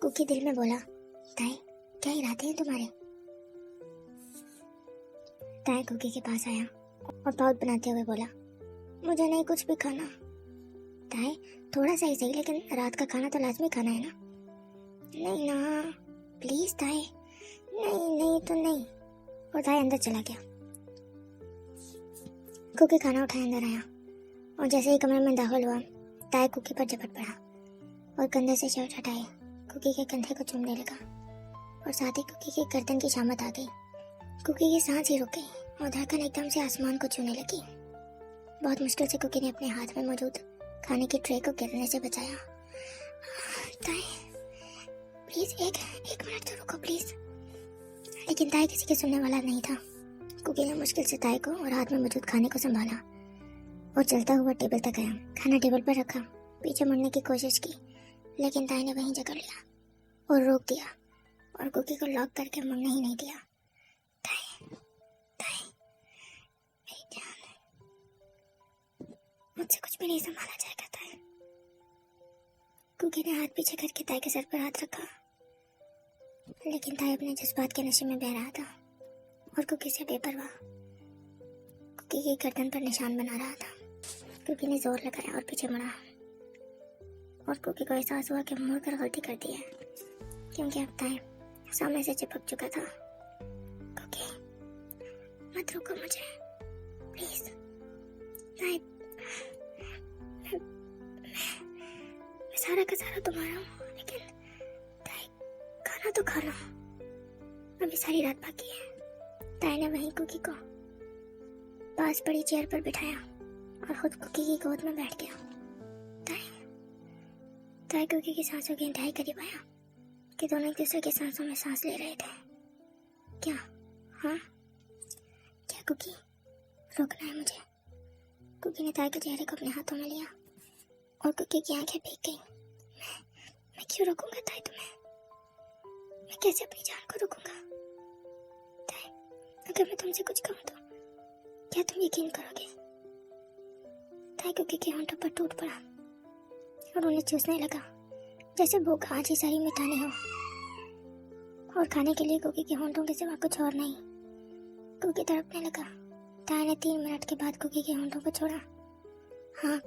Cookie दिल में बोला, ताई क्या इरादे हैं तुम्हारे? ताई कुकी के पास आया और पाउच बनाते हुए बोला, मुझे नहीं कुछ भी खाना। ताई थोड़ा सा ही सही, लेकिन रात का खाना तो लाजमी खाना है ना। नहीं ना प्लीज ताई, नहीं नहीं तो नहीं। और ताई अंदर चला गया। कुकी खाना उठाए अंदर आया और जैसे ही कमरे में दाखिल हुआ, ताई कुकी पर झपट पड़ा और कंधे से शर्ट हटाए कुकी के कंधे को चूमने लगा और साथ ही कुकी की गर्दन की शामत आ गई। कुकी की सांस ही रुक गई और धड़कन एकदम से आसमान को छूने लगी। बहुत मुश्किल से कुकी ने अपने हाथ में मौजूद खाने की ट्रे को गिरने से बचाया। ताई प्लीज एक मिनट तो रुको प्लीज। लेकिन ताई किसी के सुनने वाला नहीं था। कुकी ने मुश्किल से ताई को और हाथ में मौजूद खाने को संभाला और चलता हुआ टेबल तक आया। खाना टेबल पर रखा, पीछे मुड़ने की कोशिश की, लेकिन ताई ने वहीं जकड़ लिया और रोक दिया और कुकी को लॉक करके मुड़ने ही नहीं दिया। ताई ताई मेरी जान, मुझसे कुछ भी नहीं संभाला जाएगा ताई। कुकी ने हाथ पीछे करके ताई के सर पर हाथ रखा, लेकिन ताई अपने जज्बात के नशे में बह रहा था और कुकी से बेपरवाह कुकी की गर्दन पर निशान बना रहा था। कुकी ने जोर लगाया और पीछे मुड़ा और कुकी को एहसास हुआ कि मुड़कर गलती कर दी है, क्योंकि अब ताई सामने से चिपक चुका था। कुकी मत रोको मुझे प्लीज ताई, मैं सारा का सारा तुम्हारा हूँ, लेकिन ताई खाना तो खा लो, अभी सारी रात बाकी है। ताई ने वहीं कुकी को पास पड़ी चेयर पर बिठाया और खुद कुकी की गोद में बैठ गया। ताई कुकी की सांसों की इंतहाई करीब आया कि दोनों एक दूसरे की सांसों में सांस ले रहे थे। क्या? हाँ क्या कुकी, रोकना है मुझे? कुकी ने ताई के चेहरे को अपने हाथों में लिया और कुकी की आंखें भीग गईं। मैं क्यों रोकूंगा ताई तुम्हें? मैं कैसे अपनी जान को रोकूंगा? ताई अगर मैं तुमसे कुछ कहूँ तो क्या तुम यकीन करोगे? ताई कुकी के होंठों पर टूट पड़ा और उन्हें चूसने लगा जैसे भूख आज ही सारी मिटानी हो, और खाने के लिए कुकी के होंठों के सिवा कुछ और नहीं। कुकी तड़पने लगा। ताई ने 3 मिनट के बाद कुकी के होंठों को छोड़ा। हाँ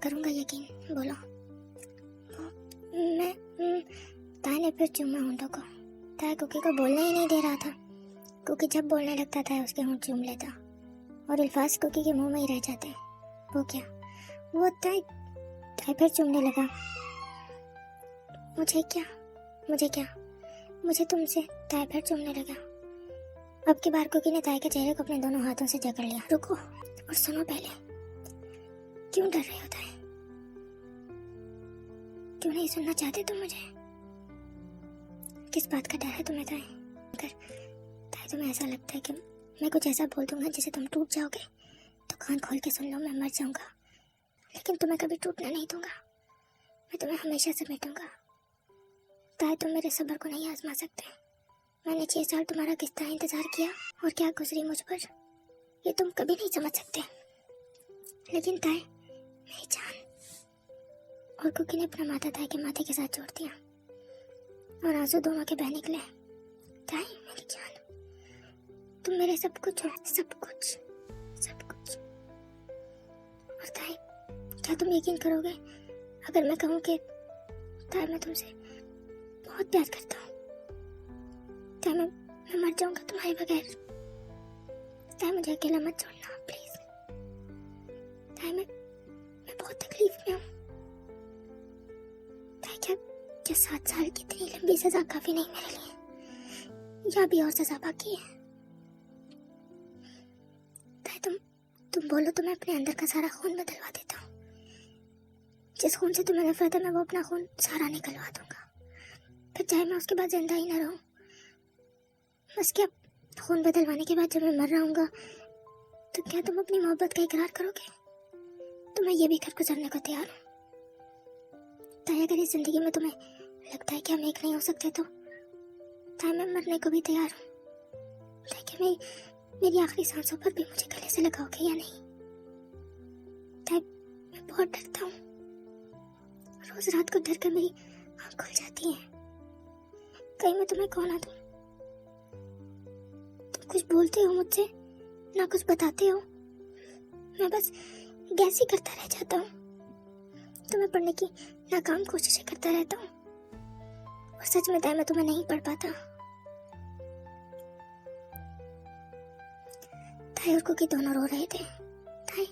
करूँगा यकीन, बोलो। मैं ताई ने फिर चूमा होंठों को। ताई कुकी को बोलने ही नहीं दे रहा था। कुकी जब बोलने लगता था उसके होंठ चूम लेता और अल्फाज कुकी के मुंह में ही रह जाते। वो क्या? वो ताई फिर चूमने लगा। मुझे तुमसे? ताई फिर चूमने लगा। अब की बार कुकी ने ताई के चेहरे को अपने दोनों हाथों से जकड़ लिया। रुको और सुनो पहले, क्यों डर रहे हो ताई? क्यों नहीं सुनना चाहते तुम मुझे? किस बात का डर है तुम्हें ताई? अगर ताई तुम्हें ऐसा लगता है कि मैं कुछ ऐसा बोल दूंगा जिसे तुम टूट जाओगे तो कान खोल के सुन लो, मैं मर जाऊंगा, लेकिन तुम्हें कभी टूटने नहीं दूंगा। मैं तुम्हें हमेशा समेटूंगा। ताई तुम मेरे सब्र को नहीं आजमा सकते। मैंने 6 साल तुम्हारा किस तरह इंतजार किया और क्या गुजरी मुझ पर, ये तुम कभी नहीं समझ सकते। लेकिन ताई मेरी जान। और कुकी ने अपना माथा ताई के माथे के साथ जोड़ दिया और आंसू दोनों के बह निकले। ताई मेरी जान, तुम मेरे सब कुछ हो, सब कुछ। और ताई क्या तुम यकीन करोगे अगर मैं कहूँ कि ताई मैं तुमसे बहुत प्यार करता हूँ? ताई मैं मर जाऊंगा तुम्हारे बगैर। ताई मुझे अकेला मत छोड़ना प्लीज। ताई मैं बहुत तकलीफ में हूँ। ताई क्या 7 साल की इतनी लंबी सजा काफी नहीं मेरे लिए, या भी और सजा बाकी है? ताई तुम बोलो तो मैं अपने अंदर का सारा खून बदलवा देता हूँ। जिस खून से तुम्हें नफरत है मैं वो अपना खून सारा निकलवा दूंगा, फिर चाहे मैं उसके बाद जिंदा ही ना रहूं। बस क्या खून बदलवाने के बाद जब मैं मर रहूंगा तो क्या तुम अपनी मोहब्बत का इकरार करोगे? तो मैं ये भी कर गुजरने को तैयार हूँ। ताई अगर इस जिंदगी में तुम्हें लगता है कि हम एक नहीं हो सकते तो ताई मैं मरने को भी तैयार हूँ। ताई क्या मेरी आखिरी सांसों पर भी मुझे गले से लगाओगे या नहीं? ताई मैं बहुत डरता हूँ। रोज रात को डर कर मेरी आँख खुल जाती है। कहीं मैं तुम्हें कौन आ दूं? तुम कुछ बोलते हो मुझसे, ना कुछ बताते हो। मैं बस गैस ही करता रह जाता हूँ। तुम्हें पढ़ने की नाकाम कोशिशें करता रहता हूँ, और सच में मैं तुम्हें नहीं पढ़ पाता। ताई और कुकी दोनों रो रहे थे। ताई,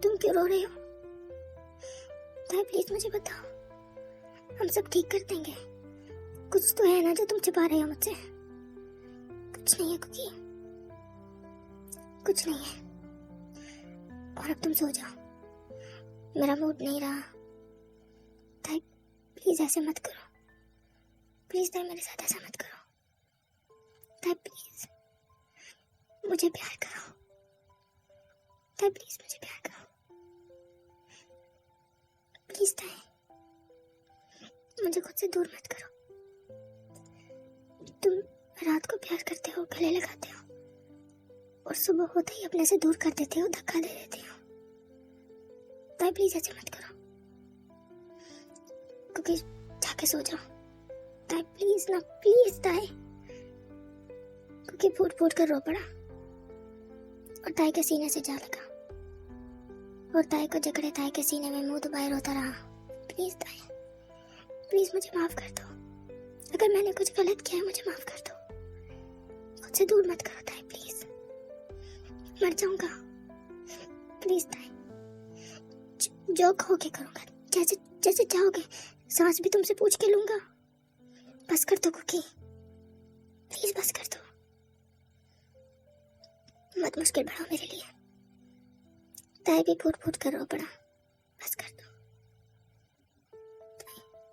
तुम क्यों रो रहे हो? ताई प्लीज मुझे बताओ, हम सब ठीक कर देंगे। कुछ तो है ना जो तुम छुपा रहे हो मुझसे? कुछ नहीं है कुकी, कुछ नहीं है। और अब तुम सो जाओ, मेरा मूड नहीं रहा। ताई प्लीज ऐसे मत करो, प्लीज ताई मेरे साथ ऐसा मत करो। ताई प्लीज मुझे प्यार करो। ताई प्लीज मुझे प्यार करो, प्लीज ताई मुझे खुद से दूर मत करो। तुम रात को प्यार करते हो, गले लगाते हो, और सुबह होते ही अपने से दूर कर देते हो, धक्का दे देते हो। ताई प्लीज ऐसे मत करो, क्योंकि जाके सो जाओ। ताई प्लीज ना, प्लीज ताई। क्योंकि फूट फूट कर रो पड़ा, और ताई के सीने से जा लगा, और ताई को जकड़े ताई के सीने में मुंह दबाए रोता रहा। प्लीज ताई, प्लीज मुझे माफ कर दो। अगर मैंने कुछ गलत किया है मुझे माफ कर दो। खुद से दूर मत करो ताई प्लीज, मर जाऊंगा। प्लीज ताई, जो कहोगे करूंगा, जैसे जैसे चाहोगे। सांस भी तुमसे पूछ के लूंगा। बस कर दो कुकी, प्लीज बस कर दो। मत मुश्किल बढ़ाओ मेरे लिए। ताई भी फूट फूट कर रो पड़ा। बस कर दो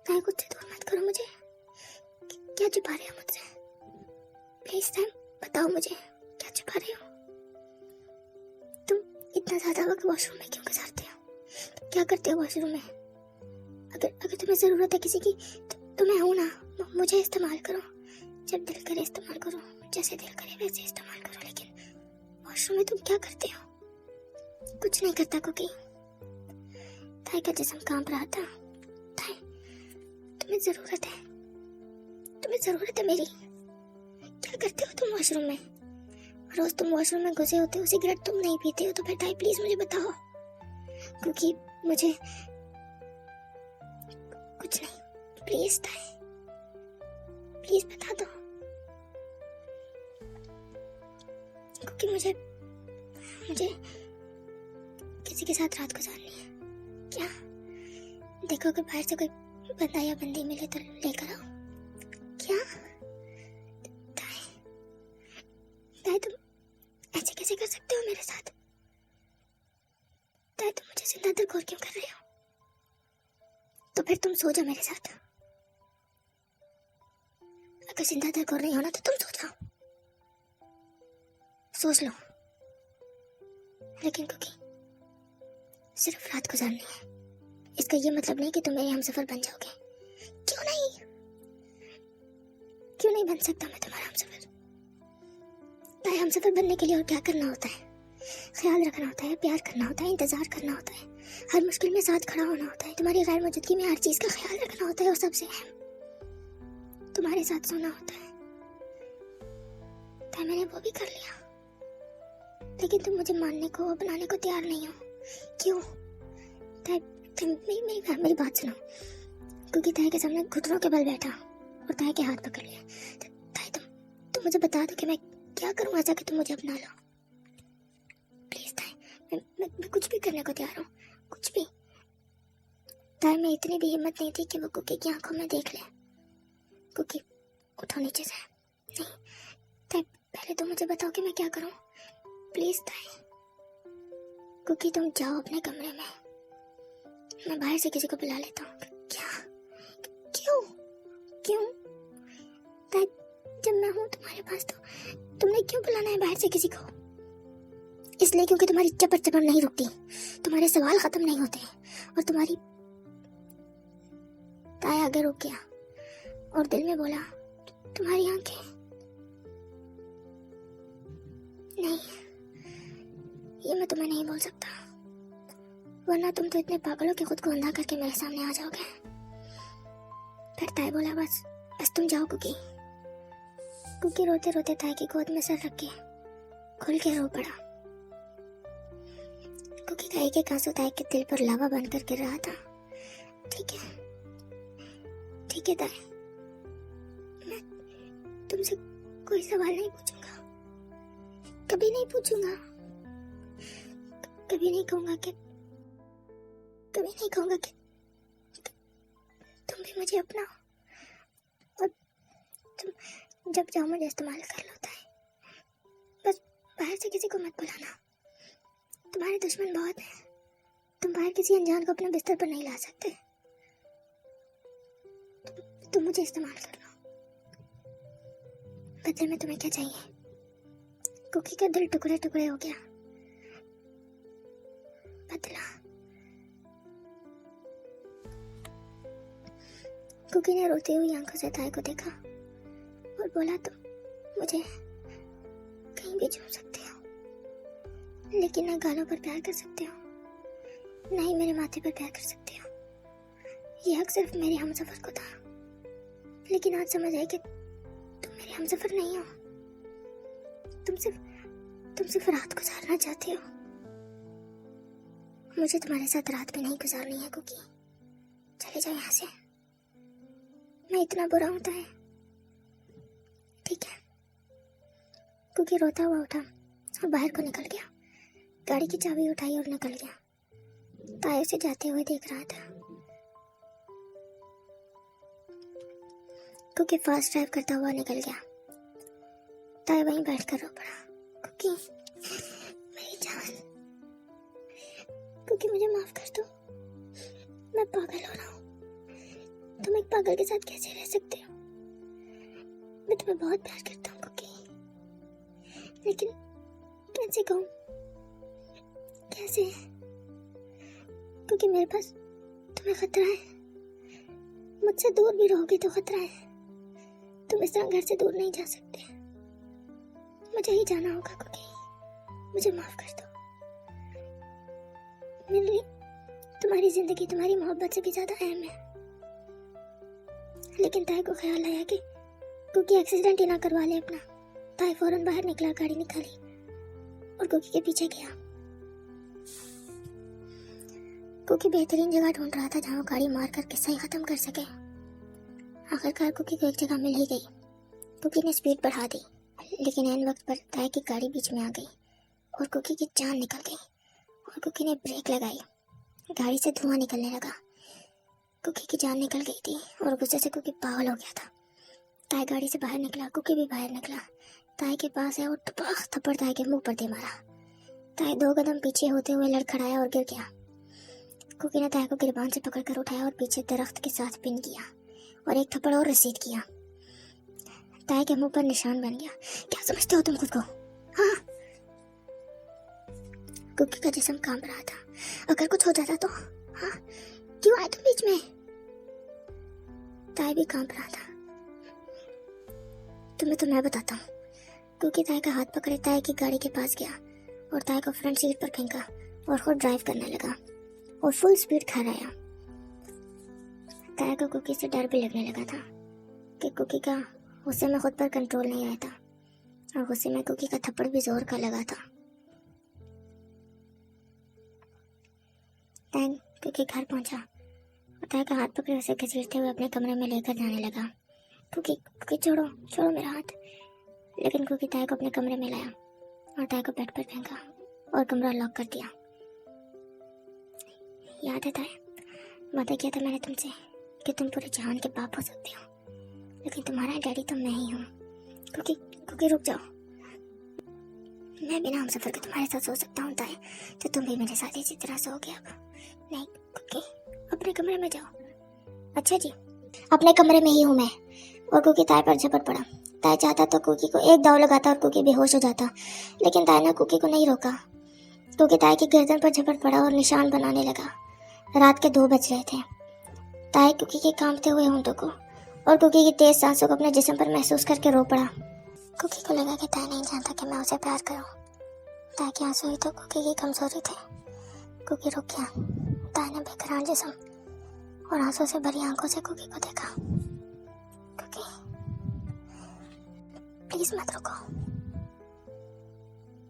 ताई, खुद से दूर मत करो मुझे। क्या छुपा रहे हो मुझसे? प्लीज ताई बताओ मुझे, क्या छुपा रहे हो? तुम इतना ज्यादा वक्त वॉशरूम में क्यों गुजारते हो? क्या करते हो वॉशरूम में? अगर तुम्हें जरूरत है किसी की तो मैं हूं ना। मुझे इस्तेमाल करो, जब दिल करे इस्तेमाल करो, जैसे दिल करे वैसे इस्तेमाल करो। लेकिन वॉशरूम में तुम क्या करते हो? कुछ नहीं करता कुकी। ताई का जिस्म कांप रहा था। ताई, तुम्हें जरूरत है, तुम्हें जरूरत है मेरी। क्या करते हो तुम वॉशरूम में? रोज तुम वॉशरूम में घुसे होते हो, सिगरेट तुम नहीं पीते हो, तो फिर ताई प्लीज मुझे बताओ। क्योंकि मुझे कुछ नहीं, प्लीज ताई प्लीज बता दो। क्योंकि मुझे किसी के साथ रात गुजारनी है। क्या देखो, अगर बाहर से कोई बंदा या बंदी मिले तो लेकर आओ। क्या ताई तुम ऐसे कैसे कर सकते हो मेरे साथ? ताई तुम मुझे जिंदा दरगोर क्यों कर रहे हो? तो फिर तुम सो जाओ मेरे साथ। अगर जिंदा दरगोर नहीं होना तो तुम सो जाओ, सोच लो। लेकिन क्योंकि सिर्फ रात गुजारनी है, इसका ये मतलब नहीं कि तुम मेरे हमसफर बन जाओगे। क्यों नहीं बन सकता मैं तुम्हारा हमसफर? ताई हमसफर बनने के लिए और क्या करना होता है? ख्याल रखना होता है, प्यार करना होता है, इंतजार करना होता है, हर मुश्किल में साथ खड़ा होना होता है, तुम्हारी गैर मौजूदगी में हर चीज का ख्याल रखना होता है, और सबसे अहम तुम्हारे साथ सोना होता है। ताई मैंने वो भी कर लिया, लेकिन तुम मुझे मानने को, अपनाने को तैयार नहीं हो। क्यों? ताई मेरी बात सुनो। क्योंकि ताई के सामने घुटनों के बल बैठा और ताई के हाथ पकड़ लिया। ताई तुम मुझे बता दो कि मैं क्या करूं ऐसा कि तुम मुझे अपना लो। प्लीज ताई, मैं कुछ भी करने को तैयार हूँ, कुछ भी। ताई में इतनी भी हिम्मत नहीं थी कि वो कुकी की आंखों में देख ले। कुकी उठो नीचे से। नहीं ताई, पहले तो मुझे बताओ कि मैं क्या करूं। प्लीज ताई। कुकी तुम जाओ अपने कमरे में, मैं बाहर से किसी को बुला लेता हूँ। क्या? क्यों ताई, जब मैं हूँ तुम्हारे पास तो तुमने क्यों बुलाना है बाहर से किसी को? इसलिए क्योंकि तुम्हारी चपर चपर नहीं रुकती, तुम्हारे सवाल खत्म नहीं होते, और तुम्हारी ताई आगे रुक गया और दिल में बोला, तुम्हारी आंखें नहीं, ये मैं तुम्हें नहीं बोल सकता, वरना तुम तो इतने पागल हो कि खुद को अंधा करके मेरे सामने आ जाओगे। फिर ताई बोला, बस बस तुम जाओ कुकी। कुकी रोते रोते ताई की गोद में सर रख के खुल के रो पड़ा। कुकी का एक आंसू ताई के दिल पर लावा बन कर गिर रहा था। ठीक है ताई, मैं तुमसे कोई सवाल नहीं पूछूंगा, कभी नहीं पूछूंगा, कभी नहीं कहूंगा कि तुम भी मुझे अपनाओ और तुम जब चाहो मुझे इस्तेमाल कर लो ताई। बस बाहर से किसी को मत बुलाना, तुम्हारे दुश्मन बहुत हैं, तुम बाहर किसी अनजान को अपने बिस्तर पर नहीं ला सकते। तुम मुझे इस्तेमाल कर लो, बदले में तुम्हें क्या चाहिए? कुकी का दिल टुकड़े टुकड़े हो गया। बदला। कुकी ने रोती हुई आंखों से ताई को देखा और बोला, तुम मुझे कहीं भी छू सकते हो, लेकिन ना गालों पर प्यार कर सकते हो, ना ही मेरे माथे पर प्यार कर सकते हो। यह हक सिर्फ मेरे हमसफर को था, लेकिन आज समझ आई कि तुम मेरे हमसफर नहीं हो। तुम सिर्फ रात गुजारना चाहते हो। मुझे तुम्हारे साथ रात भी नहीं गुजारनी है कुकी। चले जाओ यहाँ से, मैं इतना बुरा होता है। ठीक है। कुकी रोता हुआ उठा और बाहर को निकल गया। गाड़ी की चाबी उठाई और निकल गया। ताई उसे जाते हुए देख रहा था। कुकी फास्ट ड्राइव करता हुआ निकल गया। ताई वहीं बैठकर रो पड़ा। कुकी, मेरी जान, कुकी मुझे माफ कर दो, मैं पागल हो रहा हूँ। तुम एक पागल के साथ कैसे रह सकते हो? मैं तुम्हें बहुत प्यार करता हूँ कुकी, लेकिन कैसे कहूँ, कैसे? क्योंकि मेरे पास तुम्हें खतरा है। मुझसे दूर भी रहोगे तो खतरा है। तुम इस तरह घर से दूर नहीं जा सकते। मुझे ही जाना होगा कुकी, मुझे माफ कर दो। मेरे लिए तुम्हारी जिंदगी तुम्हारी मोहब्बत से भी ज्यादा अहम है। लेकिन ताई को ख्याल आया कि कुकी एक्सीडेंट ही ना करवा ले अपना। ताई फौरन बाहर निकला, गाड़ी निकाली और कुकी के पीछे गया। कुकी बेहतरीन जगह ढूंढ रहा था जहां वो गाड़ी मार कर किस्सा ही खत्म कर सके। आखिरकार कुकी को एक जगह मिल ही गई। कुकी ने स्पीड बढ़ा दी, लेकिन ऐन वक्त पर ताई की गाड़ी बीच में आ गई और कुकी की जान निकल गई। और कुकी ने ब्रेक लगाई, गाड़ी से धुआं निकलने लगा। कुकी की जान निकल गई थी और गुस्से से कुकी पागल हो गया था। ताई गाड़ी से बाहर निकला, कुकी भी बाहर निकला। ताई के पास है और टपाक थप्पड़ ताई के मुंह पर दे मारा। ताई 2 कदम पीछे होते हुए लड़खड़ाया और गिर गया। कुकी ने ताई को गिरबान से पकड़कर उठाया और पीछे दरख्त के साथ पिन किया और एक थप्पड़ और रसीद किया। ताई के मुंह पर निशान बन गया। क्या समझते हो तुम खुद को? हाँ। कुकी का जिस्म कांप रहा था। अगर कुछ हो जाता तो? हाँ, क्यों आए तुम बीच में? ताई भी कांप रहा था। तुम्हें तो मैं बताता हूँ। कुकी ताई का हाथ पकड़े ताई की गाड़ी के पास गया और ताई को फ्रंट सीट पर फेंका और खुद ड्राइव करने लगा और फुल स्पीड खा रहा। ताई को कुकी से डर भी लगने लगा था कि कुकी का गुस्से में खुद पर कंट्रोल नहीं रहता और गुस्से में कुकी का थप्पड़ भी जोर का लगा था। ताई कुकी घर पहुंचा और ताई का हाथ पकड़े उसे घसीटते हुए अपने कमरे में लेकर जाने लगा। कुकी छोड़ो मेरा हाथ। लेकिन कुकी ताई को अपने कमरे में लाया और ताई को बेड पर फेंका और कमरा लॉक कर दिया। याद है ताई, वादा किया था मैंने तुमसे कि तुम पूरे जहान के बाप हो सकते हो, लेकिन तुम्हारा डैडी तो मैं ही हूँ। कुकी रुक जाओ। मैं बिना हमसफर के तुम्हारे साथ सो सकता हूँ ताई, तो तुम भी मेरे साथ इसी तरह सोओगे अब। नहीं कुकी, अपने कमरे में जाओ। अच्छा जी, अपने कमरे में ही हूँ मैं। और कुकी ताई पर झपट पड़ा। ताई चाहता तो कुकी को एक दाव लगाता और कुकी बेहोश हो जाता, लेकिन ताई ने कुकी को नहीं रोका। कुकी ताई की गर्दन पर झपट पड़ा और निशान बनाने लगा। रात के 2 बज रहे थे। ताई कुकी के कांपते हुए होंठों को और कुकी की तेज सांसों को अपने जिस्म पर महसूस करके रो पड़ा। कुकी को लगा कि ताई नहीं जानता कि मैं उसे प्यार करूं। ताई की आंसू ही तो कुकी की कमजोरी थे। कुकी रुक गया। ताई ने बेकरार जिस्म और आंसू से भरी आंखों से कुकी को देखा। कुकी प्लीज मत रुको,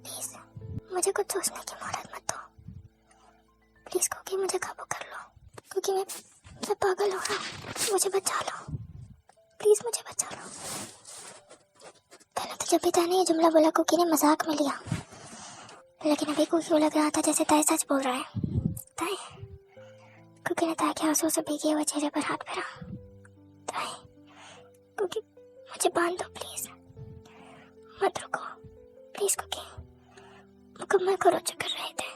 प्लीज मुझे कुछ सोचने की मोहलत मत दो, प्लीज क्योंकि मुझे काबू कर लो, क्योंकि मैं पागल हो रहा हूँ, मुझे बचा लो, प्लीज मुझे बचा लो। पहले तो जब भी ताई ने ये जुमला बोला कुकी ने मजाक में लिया, लेकिन अभी कुकी को लग रहा था जैसे ताई सच बोल रहा है। ताई, कुकी ने ताई के आंसू से भीगे हुए चेहरे पर हाथ फेरा। ताई, कुकी मुझे बांध दो प्लीज, मत रुको प्लीज कुकी, मुकम्मल करो जो कर रहे थे।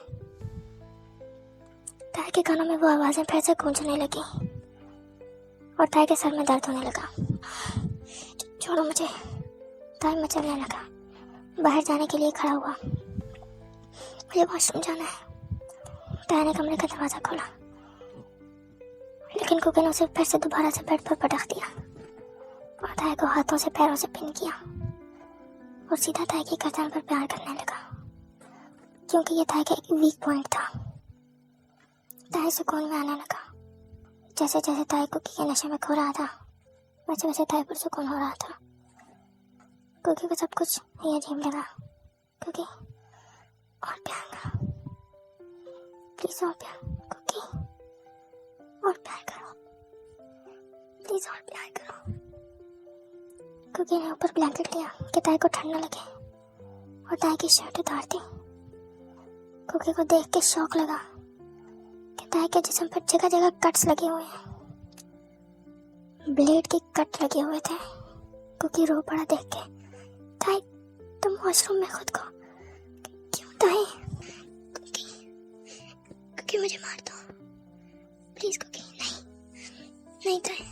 ताई के कानों में वो आवाजें फिर से गूंजने लगी और ताई के सर में दर्द होने लगा। छोड़ो मुझे, ताई मचलने लगा। बाहर जाने के लिए खड़ा हुआ। मुझे वॉशरूम जाना है। ताई ने कमरे का दरवाजा खोला, लेकिन कुकी ने उसे फिर से दोबारा से बेड पर पटक दिया और ताई को हाथों से पैरों से पिन किया और सीधा ताई की गर्दन पर प्यार करने लगा, क्योंकि ये ताई का एक वीक पॉइंट था। ताई सुकून में आने लगा। जैसे जैसे ताई कुकी के नशे में खो रहा था, वैसे वैसे ताई पर सुकून हो रहा था। कुकी को सब कुछ ये अजीब लगा। कुकी और प्यार करो प्लीज, और प्यार कुकी, और प्यार करो प्लीज, और प्यार करो। कुकी ने ऊपर ब्लैंकेट लिया कि ताई को ठंड न लगे और ताई की शर्ट उतार दी। कुकी को देख के शौक लगा कि ताई के जिस्म पर जगह जगह कट्स लगे हुए हैं, ब्लेड के कट लगे हुए थे। कुकी रो पड़ा देख के। ताई, तुम वॉशरूम में खुद को क्यों? ताई, कुकी, कुकी मुझे मार दो प्लीज कुकी। नहीं नहीं ताई,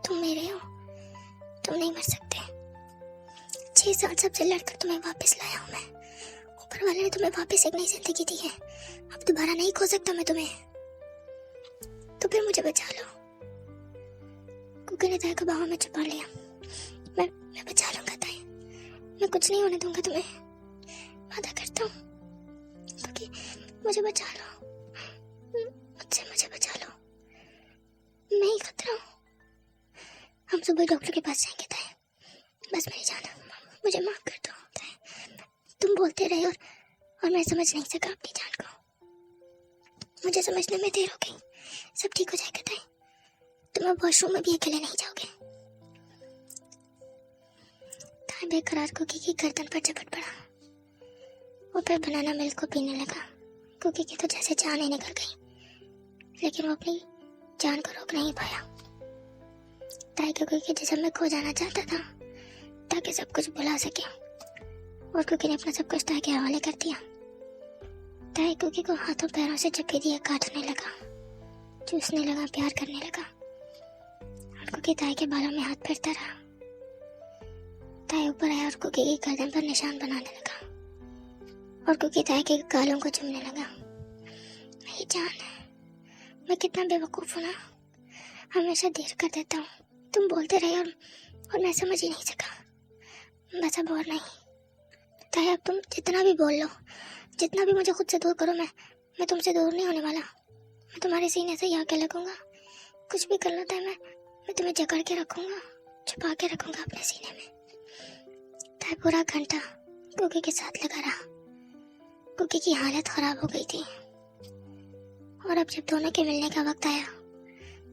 तुम मेरे हो, तुम नहीं मर सकते। 6 साल सबसे लड़कर तुम्हें वापस लाया हूँ मैं। ऊपर वाले ने तुम्हें वापस एक नई जिंदगी दी है, अब दोबारा नहीं खो सकता मैं तुम्हें, तो फिर मुझे बचा लो। कुकी ने ताई को बाहों में छुपा लिया। मैं बचा लूंगा ताई, मैं कुछ नहीं होने दूंगा तुम्हें, वादा करता हूँ। कुकी मुझे बचा लो, मुझे बचा लो, मैं ही खतरा हूँ। हम सुबह डॉक्टर के पास जाएंगे ताई, बस मेरी जान, मुझे माफ कर दो ताई। तुम बोलते रहे और मैं समझ नहीं सका अपनी जान को। मुझे समझने में देर हो गई, सब ठीक हो जाएगा ताई, तुम अब वॉशरूम में भी अकेले नहीं जाओगे। ताई बेकरार कुकी की गर्दन पर झपट पड़ा और फिर बनाना मिल्क को पीने लगा। कुकी की तो जैसे जान ही निकल गई, लेकिन वो अपनी जान को रोक नहीं पाया। ताई कुकी के जिस्म में खो जाना चाहता था ताकि सब कुछ भुला सके, और कुकी ने अपना सब कुछ ताई के हवाले कर दिया। ताई कुकी को हाथों पैरों से चपे दिए काटने लगा, चूसने लगा, प्यार करने लगा, और कुकी ताई के बालों में हाथ फेरता रहा। ताई ऊपर आया और कुकी की गर्दन पर निशान बनाने लगा और कुकी ताई के गालों को चूमने लगा। मेरी जान, मैं कितना बेवकूफ हूँ ना, हमेशा देर कर देता हूँ। तुम बोलते रहे और मैं समझ ही नहीं सका। बस अब और नहीं ताई, अब तुम जितना भी बोल लो, जितना भी मुझे खुद से दूर करो, मैं तुमसे दूर नहीं होने वाला। मैं तुम्हारे सीने से ही आके लगूंगा। कुछ भी कर लो ताई, मैं तुम्हें जकड़ के रखूंगा, छुपा के रखूंगा अपने सीने में। ताई पूरा घंटा कुकी के साथ लगा रहा। कुकी की हालत खराब हो गई थी, और अब जब दोनों के मिलने का वक्त आया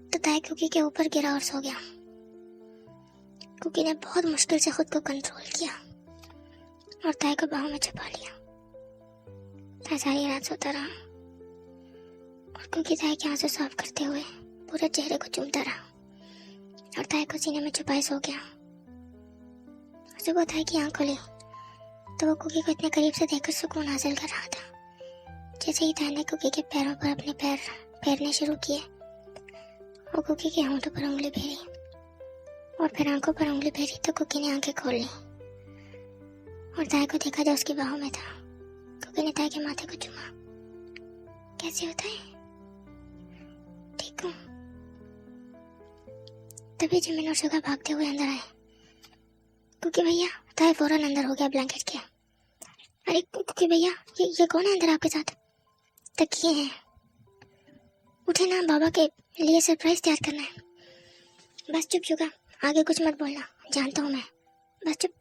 तो ताई कुकी के ऊपर गिरा और सो गया। कुकी ने बहुत मुश्किल से खुद को कंट्रोल किया और ताई को बाहों में छुपा लिया। ताई सारी रात सोता रहा और कुकी ताई के आंसू साफ करते हुए पूरे चेहरे को चूमता रहा और ताई को सीने में छुपाए सो गया। सुबह ताई की आंख खुली तो वो कुकी को इतने करीब से देखकर सुकून हासिल कर रहा था। जैसे ही ताई ने कुकी के पैरों पर अपने पैर फेरने शुरू किए, वो कुकी के होंठों पर उंगली फेरी और फिर आंखों पर उंगली फेरी तो कुकी ने आंखें खोल ली और ताई को देखा जो उसकी बाहों में था। कुकी ने ताई के माथे को चूमा। कैसे होता है? ठीक हूँ। तभी जिमिन और सुगा भागते हुए अंदर आए। कुकी भैया, ताई फौरन अंदर हो गया ब्लैंकेट के। अरे कुकी भैया, ये कौन है अंदर आपके साथ? तकिए हैं, उठे ना, बाबा के लिए सरप्राइज तैयार करना है। बस चुप सुगा, आगे कुछ मत बोलना, जानता हूँ मैं। बस चुप,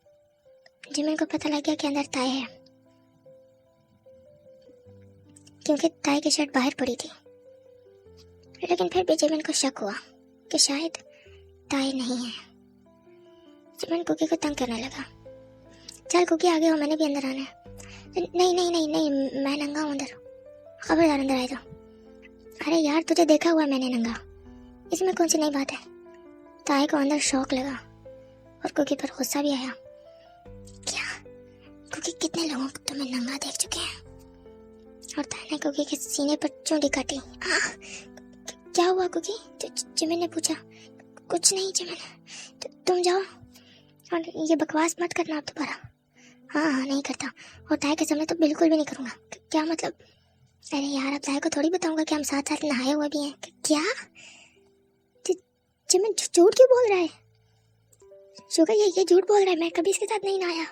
जिमिन को पता लग गया कि अंदर ताई है, क्योंकि ताई की शर्ट बाहर पड़ी थी। लेकिन फिर भी जिमिन को शक हुआ कि शायद ताई नहीं है। जिमिन कुकी को तंग करने लगा। चल कुकी आगे हो, मैंने भी अंदर आना है। नहीं नहीं नहीं नहीं, मैं नंगा हूँ अंदर, खबरदार अंदर आए तो। अरे यार तुझे देखा हुआ मैंने नंगा, इसमें कौन सी नई बात है। ताई को अंदर शौक लगा और कुकी पर गुस्सा भी आया। क्या कुकी कितने लोगों को तुम्हें नंगा देख चुके हैं। और ताई ने कुकी के सीने पर चोटी काटी। क्या हुआ कुकी? जिमिन ने पूछा। कुछ नहीं जिमिन, तुम जाओ और ये बकवास मत करना आप दोबारा। हाँ हाँ नहीं करता, और ताई के सामने तो बिल्कुल भी नहीं करूँगा। क्या मतलब? अरे यार अब ताई को थोड़ी बताऊंगा कि हम साथ साथ नहाए हुए भी हैं। क्या जिमिन झूठ क्यों बोल रहा है? शुगर ये झूठ बोल रहा है, मैं कभी इसके साथ नहीं नहाया।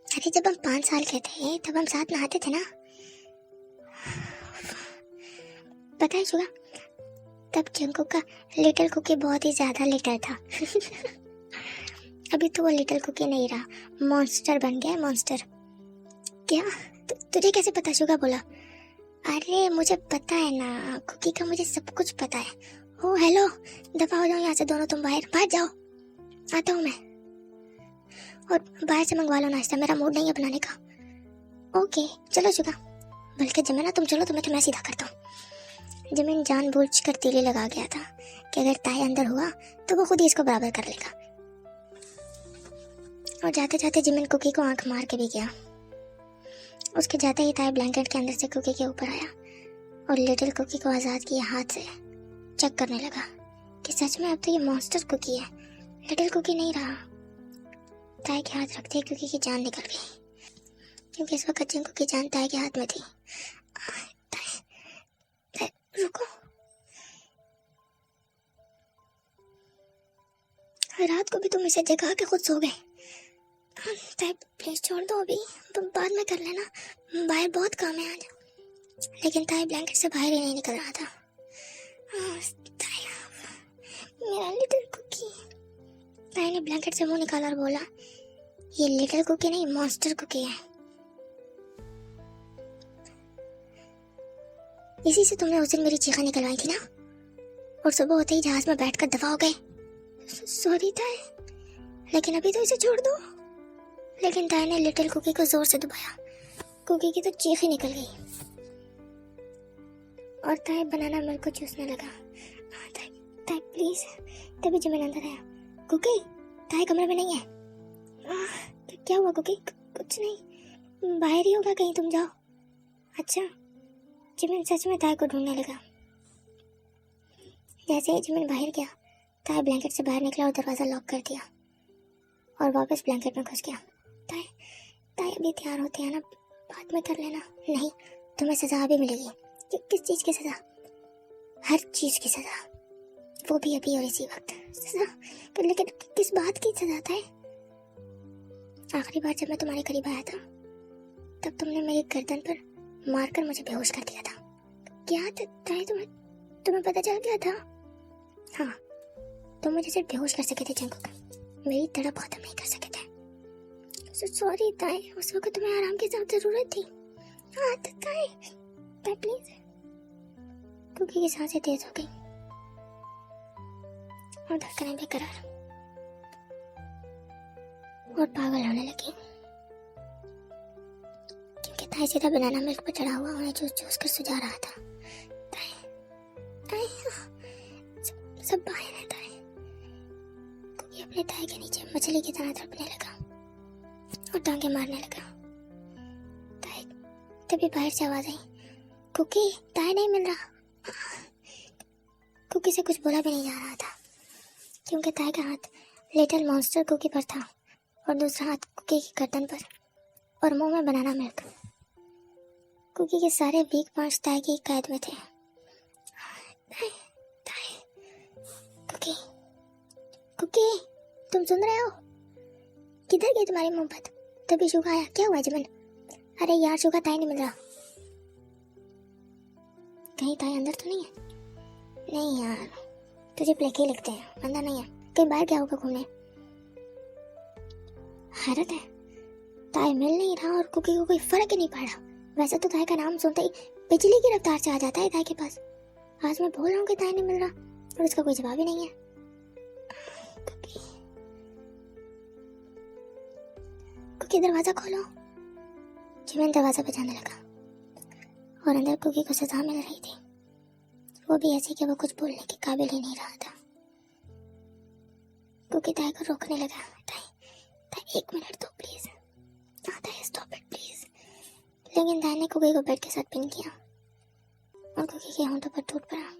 अरे जब हम 5 साल के थे तब हम साथ नहाते थे ना। पता है शुगर, तब जंकुक का लिटिल कुकी बहुत ही ज्यादा लिटिल था। अभी तो वो लिटिल कुकी नहीं रहा, मॉन्स्टर बन गया है, मॉन्स्टर। क्या तुझे कैसे पता? शुगर बोला। अरे मुझे पता है ना कुकी का, मुझे सब कुछ पता है। ओ हेलो, दफा हो जाओ यहाँ से दोनों, तुम बाहर जाओ, आता हूँ मैं। और बाहर से मंगवा लो नाश्ता, मेरा मूड नहीं है बनाने का। ओके चलो शुगर, बल्कि जिमिन ना तुम चलो, तुम्हें मैं सीधा करता हूँ। जिमिन जानबूझकर तीली लगा गया था कि अगर ताई अंदर हुआ तो वो खुद ही इसको बराबर कर लेगा। और जाते जाते जिमिन कुकी को आंख मार के भी गया। उसके जाते ही ताई ब्लैंकेट के अंदर से कुकी के ऊपर आया और लिटिल कुकी को आजाद किए हाथ से चेक करने लगा कि सच में अब तो ये मॉन्स्टर कुकी है, लिटिल कुकी नहीं रहा। ताई के हाथ रखते कुकी की जान निकल गई, क्योंकि इस वक्त जिंकू की जान ताई के हाथ में थी। ताई रुको, रात को भी तुम इसे जगा के खुद सो गए। ताई प्लीज छोड़ दो, अभी बाद में कर लेना, बाहर बहुत काम है आज। लेकिन ताई ब्लैंकेट से बाहर ही नहीं निकल रहा था। ताई मेरा लिटिल कुकी। ताई ने ब्लैंकेट से मुंह निकाला और बोला, ये लिटिल कुकी नहीं मॉन्स्टर कुकी है। इसी से तुमने उस दिन मेरी चीखें निकलवाई थी ना, और सुबह होते ही जहाज में बैठकर दफा हो गए। सॉरी ताई, लेकिन अभी तो इसे छोड़ दो। लेकिन ताई ने लिटिल कुकी को जोर से दबाया। कुकी की तो चीख ही निकल गई और ताई बनाना मिल्क को चूसने लगा। ताई प्लीज। तभी जिमिन अंदर आया। कुकी, ताई कमरे में नहीं है। क्या हुआ कुकी? कुछ नहीं, बाहर ही होगा कहीं, तुम जाओ। अच्छा। जिमिन सच में ताई को ढूंढने लगा। जैसे ही जिमिन बाहर गया, ताई ब्लैंकेट से बाहर निकला और दरवाजा लॉक कर दिया और वापस ब्लैंकेट में घुस गया। ताई अभी तैयार होते हैं ना, बाद में कर लेना। नहीं, तुम्हें सजा भी मिलेगी। किस चीज की सजा? हर चीज की सजा, वो भी अभी और इसी वक्त। सजा? लेकिन किस बात की सजा? ताई आखिरी बार जब मैं तुम्हारे करीब आया था तब तुमने मेरी गर्दन पर मारकर मुझे बेहोश कर दिया था। क्या ताई तुम्हें पता चल गया था? हाँ, तुम मुझे सिर्फ बेहोश कर सके थे जंकुक, मेरी तड़प खत्म नहीं कर सके थे। सॉरी ताई, उस वक्त तुम्हें आराम की सब जरूरत थी। हाँ ताई प्लीज। कुकी की सांसें तेज हो गई और धड़कनें बेकरार और पागल होने लगी, क्योंकि ताई सीधा बनाना मिल्क पर चढ़ा हुआ उन्हें चूस चूस कर सुझा रहा था। ताई सब बाहर है। ताई कुकी अपने ताई के नीचे मछली की तरह तड़पने लगा और टांगे मारने लगा। ताई तभी बाहर से आवाज आई, कुकी ताई नहीं मिल रहा। कुकी से कुछ बोला भी नहीं जा रहा था, क्योंकि ताई का हाथ लिटिल मॉन्स्टर कुकी पर था और दूसरा हाथ कुकी की गर्दन पर और मुंह में बनाना मिल्क। कुकी के सारे वीक पार्ट्स ताई की कैद में थे। ताई कुकी तुम सुन रहे हो? किधर गई तुम्हारी मोहब्बत? तभी शुगा आया। क्या हुआ जिमिन? अरे यार शुगा, ताई नहीं मिल रहा। कहीं ताई अंदर तो नहीं है? नहीं यार, तुझे प्लेके लिखते हैं, अंदर नहीं है, कहीं बाहर गया होगा घूमने। हैरत है, ताई मिल नहीं रहा और कुकी को कोई फर्क ही नहीं पड़ रहा। वैसे तो ताई का नाम सुनते ही बिजली की रफ्तार से आ जाता है ताई के पास। आज मैं बोल रहा हूँ कि ताई नहीं मिल रहा और उसका कोई जवाब ही नहीं है। कुकी, कुकी दरवाजा खोलो। जिमिन दरवाजा बजाने लगा और अंदर कुकी को सजा मिल रही थी, वो भी ऐसी कि वो कुछ बोलने के काबिल ही नहीं रहा था। कुकी ताई को रोकने लगा। ताई, ताई 1 मिनट दो प्लीज। ताई स्टॉप इट प्लीज। लेकिन ताई ने कुकी को बेड के साथ पिन किया और कुकी के होंठों पर टूट पड़ा।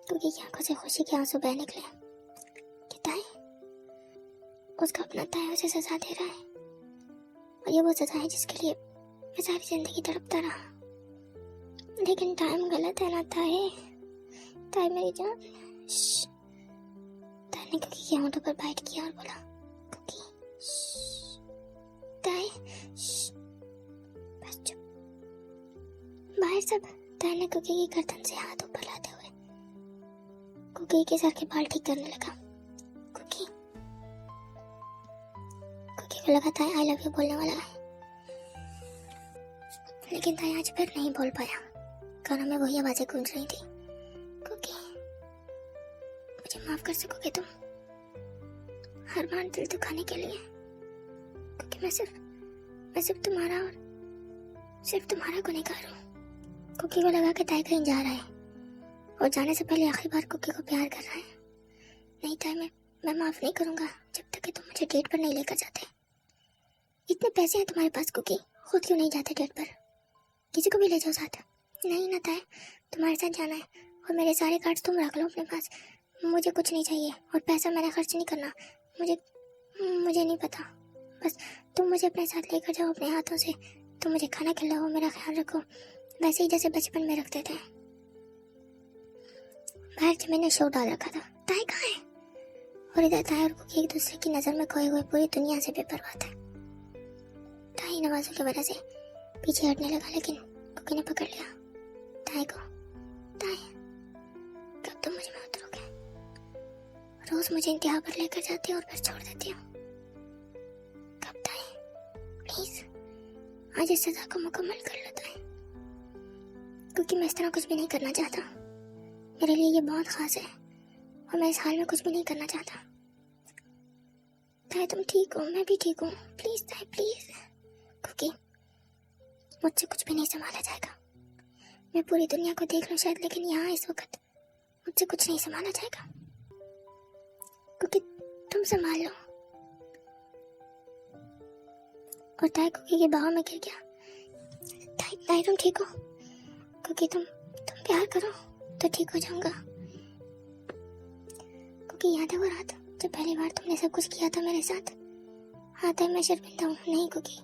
कुकी की आंखों से खुशी के आंसू बह निकले कि ताई, उसका अपना ताई उसे सजा दे रहा है और ये वो सजा है जिसके लिए मैं सारी जिंदगी तड़पता रहा। लेकिन टाइम गलत है ना ताई। ताई मेरी जान। ताई ने कुकी के होंठों पर बाइट किया और बोला, कुकी ताई बस चुप। बाहर सब। ताई ने कुकी की गर्दन से हाथ ऊपर लाते हुए कुकी के सर के बाल ठीक करने लगा। कुकी को लगा ताई आई लव यू बोलने वाला है, लेकिन ताई आज फिर नहीं बोल पाया। कानों में वही आवाजें गूंज रही थी। कुकी, मुझे माफ कर सकोगे तुम हर बार दिल दुखाने के लिए? क्योंकि मैं सिर्फ तुम्हारा और सिर्फ तुम्हारा गुनहगार हूँ। कुकी को लगा कि ताई कहीं जा रहा है और जाने से पहले आखिरी बार कुकी को प्यार कर रहा है। नहीं ताई, मैं माफ नहीं करूंगा जब तक कि तुम मुझे डेट पर नहीं लेकर जाते। इतने पैसे हैं तुम्हारे पास कुकी, खुद क्यों नहीं जाते डेट पर? किसी को भी ले जाओ साथ। नहीं ना ताई, तुम्हारे साथ जाना है और मेरे सारे कार्ड्स तुम रख लो अपने पास। मुझे कुछ नहीं चाहिए और पैसा मैंने खर्च नहीं करना। मुझे नहीं पता, बस तुम मुझे अपने साथ लेकर जाओ अपने हाथों से। तुम मुझे खाना खिलाओ, मेरा ख्याल रखो, वैसे ही जैसे बचपन में रखते थे। बाहर जिमिन ने शोर डाल रखा था, ताई कहाँ है? और इधर ताई और कुकी एक दूसरे की नजर में खोए हुए पूरी दुनिया से बेपरवाह थे। ताई नवाजों की वजह से पीछे हटने लगा, लेकिन कुकी ने पकड़ लिया ताई को। ताई, कब तुम मुझे माफ करोगे? रोज मुझे इंतहा पर लेकर जाती हो और फिर छोड़ देती हो। कब ताई? प्लीज आज इस सजा को मुकम्मल कर लो ताई, क्योंकि मैं इस तरह कुछ भी नहीं करना चाहता। मेरे लिए ये बहुत खास है और मैं इस हाल में कुछ भी नहीं करना चाहता। ताई तुम ठीक हो, मैं भी ठीक हूँ। प्लीज ताई प्लीज। क्योंकि मुझसे कुछ भी नहीं संभाला जाएगा। मैं पूरी दुनिया को देख लूं शायद, लेकिन यहाँ इस वक्त मुझसे कुछ नहीं संभाला जाएगा। क्योंकि तुम संभाल लो। और ताई कुकी के बाहों में गिर गया। ताई तुम ठीक हो? क्योंकि तुम प्यार करो तो ठीक हो जाऊंगा। क्योंकि याद है वो रात जब पहली बार तुमने सब कुछ किया था मेरे साथ? हाँ ताई, मैं शर्मिंदा हूँ। नहीं कुकी,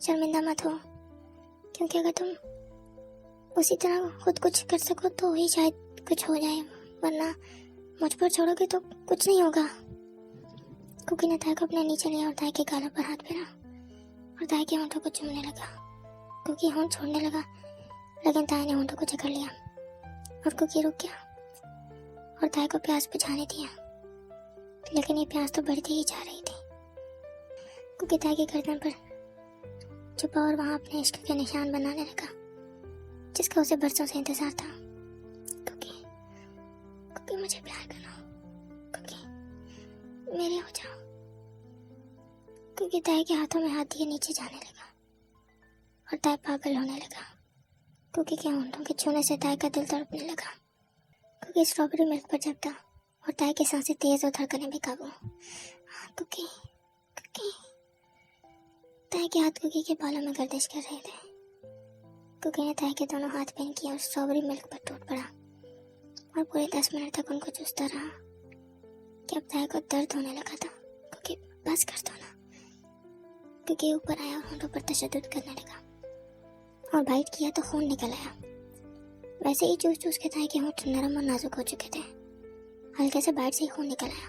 शर्मिंदा मत हो, क्योंकि अगर तुम उसी तरह खुद कुछ कर सको तो ही शायद कुछ हो जाए, वरना मुझ पर छोड़ोगे तो कुछ नहीं होगा। कुकी ने ताई को अपने नीचे लिया और ताई के गालों पर हाथ फेरा और ताई के होंठों को चूमने लगा। कुकी होंठ छोड़ने लगा, लेकिन ताई ने होंठों को जकड़ लिया और कुकी रुक गया और ताई को प्यास बुझाने दिया, लेकिन ये प्यास तो बढ़ती ही जा रही थी। कुकी ताई के गर्दन पर छुपा और वहां अपने इश्क के निशान बनाने लगा, जिसका उसे बरसों से इंतजार था। कुकी मुझे प्यार करो, कुकी मेरे हो जाओ। कुकी ताई के हाथों में हाथ दिए नीचे जाने लगा और ताई पागल होने लगा। कुकी के होंठों के छूने से ताई का दिल तड़पने लगा। कुकी स्ट्रॉबेरी मिल्क पर जपता और ताई की सांसें तेज और धड़कनें बेकाबू। कुकी कुकी। ताई के हाथ कुकी के बालों में गर्दिश कर रहे थे। कुकी ने ताई के दोनों हाथ पहन किया और स्ट्रॉबेरी मिल्क पर टूट पड़ा और पूरे 10 मिनट तक उनको चूसता रहा कि अब ताई को दर्द होने लगा था। कुकी बस कर दो ना। कुकी ऊपर आया और होंठों पर तशद्दुद करने लगा और बाइट किया तो खून निकल आया। वैसे ही चूस चूस के ताई के होंठ नरम और नाजुक हो चुके थे। हल्के से बाइट से ही खून निकल आया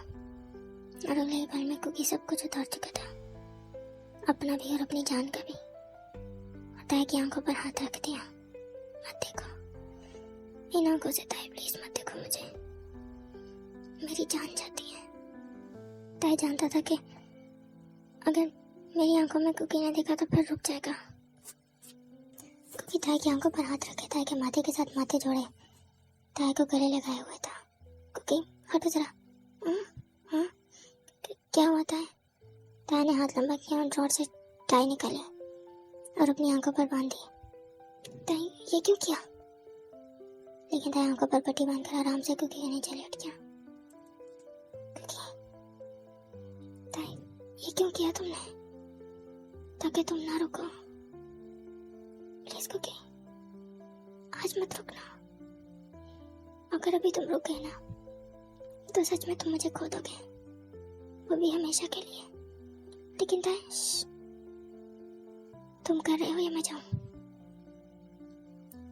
और अगले ही पल में कुकी सब कुछ उतार चुका था, अपना भी और अपनी जान का भी। और ताई की आंखों पर हाथ रख दिया। मत देखो इन आंखों से ताई, प्लीज मत देखो मुझे, मेरी जान जाती है। ताई जानता था कि अगर मेरी आंखों में कुकी ने देखा तो फिर रुक जाएगा। कुकी ताई की आंखों पर हाथ रखे ताई के माथे के साथ माथे जोड़े ताई को गले लगाए हुए था। कुकी हटो जरा। हाँ, क्या हुआ ताई? ताई ने हाथ लंबा किया और ड्रॉर से टाई निकाली और अपनी आंखों पर बांधी। ताई ये क्यों किया? लेकिन ताई आंखों पर पट्टी बांधकर आराम से कुकी के नीचे लेट गया। कुकी, ताई ये क्यों किया तुमने? ताकि तुम ना रुको। प्लीज कुकी, आज मत रुकना। अगर अभी तुम रुक गए ना तो सच में तुम मुझे खो दोगे, वो भी हमेशा के लिए। लेकिन ताई तुम कर रहे हो या मैं जाऊं?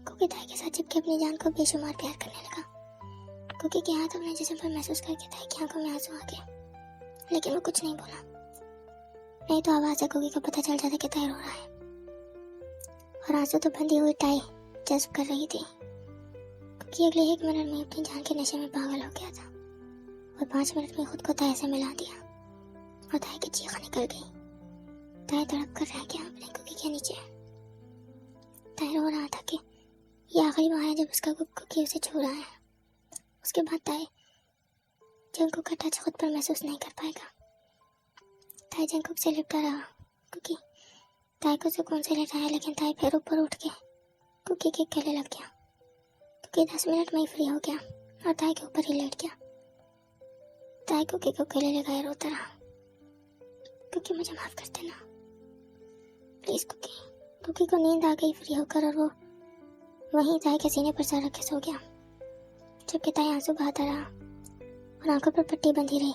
कुकी ताई के साथ चिपके अपनी जान को बेशुमार प्यार करने लगा। कुकी के हाथ अपने जिस्म पर महसूस करके ताई की आंखों में आंसू आ गए, लेकिन वो कुछ नहीं बोला। नहीं तो आवाज से कुकी को पता चल जाता कि ताई रो रहा है और आंसू तो बंधी हुई टाई जज्ब कर रही थी। कुकी अगले 1 मिनट में अपनी जान के नशे में पागल हो गया था और 5 मिनट में खुद को ताई से मिला दिया और ताई की चीख निकल गई। ताई तड़प कर रह गया अपने कुकी के नीचे। ताई रो रहा था कि ये आखिरी बार है जब उसका कुकी उसे छू रहा है। उसके बाद ताई जंकुक का टच खुद पर महसूस नहीं कर पाएगा। ताई जंकुक से लिपटा रहा। कुकी ताई को सुकून से लेटाया, लेकिन ताई फिर ऊपर उठ के कुकी के गले लग गया। कुकी 10 मिनट में ही फ्री हो गया और ताई के ऊपर ही लेट गया। ताई कुकी को गले लगाए रोता रहा। कुकी मुझे माफ कर देना प्लीज कुकी। कुकी को नींद आ गई फ्री होकर और वो वहीं ताई के सीने पर सर रखे सो गया, जबकि ताई आंसू बहाता रहा और आंखों पर पट्टी बंधी रही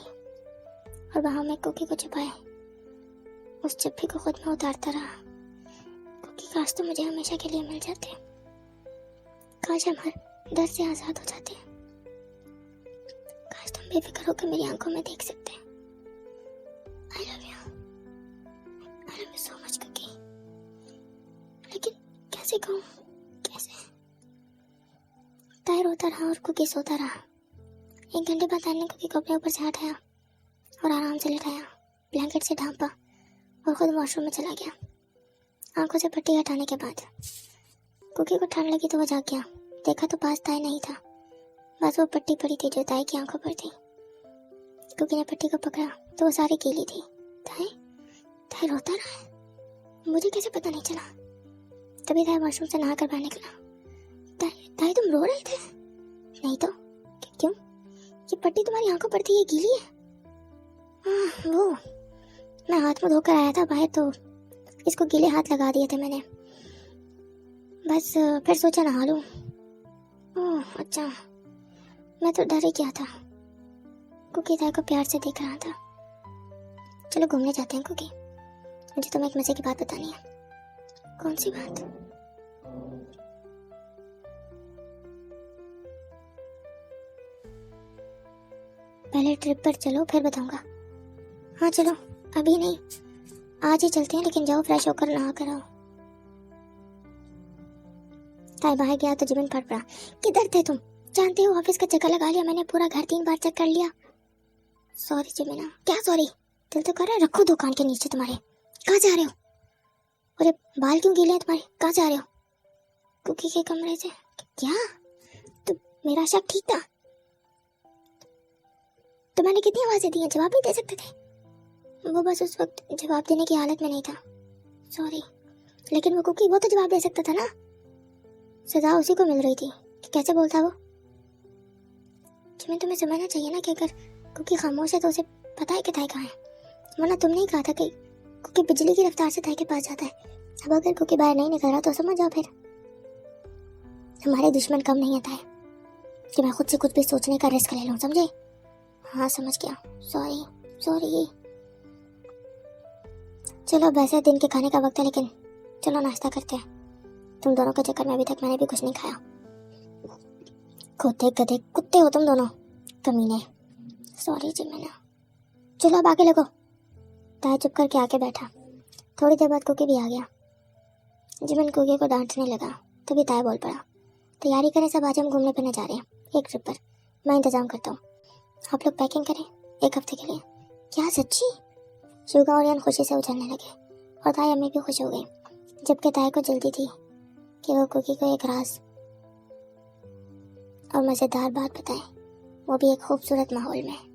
और बाहों में कुकी को छुपाए उस चिप्पी को खुद में उतारता रहा। कुकी काश तो मुझे हमेशा के लिए मिल जाते, काश हम हर डर से आजाद हो जाते, काश तुम बेफिक्र होकर मेरी आंखों में देख सकते। I love you so much Kuki. लेकिन कैसे कहूँ, कैसे? ताई रोता रहा और कुकी सोता रहा। 1 घंटे बाद ताई ने कुकी को अपने ऊपर से हटाया और आराम से लिटाया, ब्लैंकेट से ढांपा और खुद वॉशरूम में चला गया। आंखों से पट्टी हटाने के बाद कुकी को ठंड लगी तो वो जाग गया। देखा तो पास ताई नहीं था, बस वो पट्टी पड़ी थी जो ताई की आंखों पर थी। कुकी ने पट्टी को पकड़ा तो वो सारी गीली थी। ताई रोता रहा है, मुझे कैसे पता नहीं चला? तभी ताई वॉशरूम से नहाकर बाहर निकला। ताई तुम रो रहे थे? नहीं तो क्यों? ये पट्टी तुम्हारी आंखों पर थी, ये गीली है। वो मैं हाथ में धोकर आया था बाहर तो इसको गीले हाथ लगा दिए थे मैंने, बस फिर सोचा नहा लूं। ओह अच्छा, मैं तो डर ही गया था। कुकी ताई को प्यार से देख रहा था। चलो घूमने जाते हैं कुकी, मुझे तुम्हें एक मजे की बात बतानी है। कौन सी बात? पहले ट्रिप पर चलो फिर बताऊंगा। हाँ चलो, अभी नहीं, आज ही चलते हैं, लेकिन जाओ फ्रेश होकर नहा कर आओ। ताई बाहर गया तो जीवन फट पड़ा। किधर थे तुम? जानते हो ऑफिस का चक्कर लगा लिया मैंने, पूरा घर 3 बार चेक कर लिया। सॉरी जिमिना। क्या सॉरी? दिल तो कर रहा है रखो दुकान के नीचे तुम्हारे। कहाँ जा रहे हो? अरे बाल क्यों गीले हैं तुम्हारे? कहाँ जा रहे हो? कुकी के कमरे से। क्या तो मेरा शक ठीक था? तो मैंने कितनी आवाजें दी हैं, जवाब नहीं दे सकते थे? वो बस उस वक्त जवाब देने की हालत में नहीं था। सॉरी। लेकिन वो कुकी, वो तो जवाब दे सकता था ना। सजा उसी को मिल रही थी कि कैसे बोलता वो। जिमिन तुम्हें समझना चाहिए ना कि अगर कुकी खामोश है तो उसे पता है कि ताई कहाँ है, वरना तुमने ही कहा था कि कुकी बिजली की रफ्तार से ताई के पास जाता है। अब अगर कुकी बाहर नहीं निकल रहा तो समझ जाओ फिर हमारे दुश्मन कम नहीं आता है कि मैं खुद से कुछ भी सोचने का रिस्क ले लूं, समझे? हाँ समझ गया, सॉरी। चलो वैसे दिन के खाने का वक्त है, लेकिन चलो नाश्ता करते हैं। तुम दोनों के चक्कर में अभी तक मैंने भी कुछ नहीं खाया। खोते गधे कुत्ते हो तुम दोनों, कमीने। सॉरी जिमिना। चलो अब आगे लगो। ताई चुप करके आके बैठा। थोड़ी देर बाद कुकी भी आ गया। जिमिन कुकी को डांटने लगा, तभी ताई बोल पड़ा, तैयारी करें सब, आज हम घूमने फिरने जा रहे हैं एक ट्रिप पर। मैं इंतजाम करता हूँ, आप लोग पैकिंग करें 1 हफ्ते के लिए। क्या सच्ची? शुगा और यान खुशी से उछलने लगे और ताई अम्मी भी खुश हो गई, जबकि ताई को जल्दी थी कि वो कुकी को एक राज और मज़ेदार बात बताए, वो भी एक खूबसूरत माहौल में।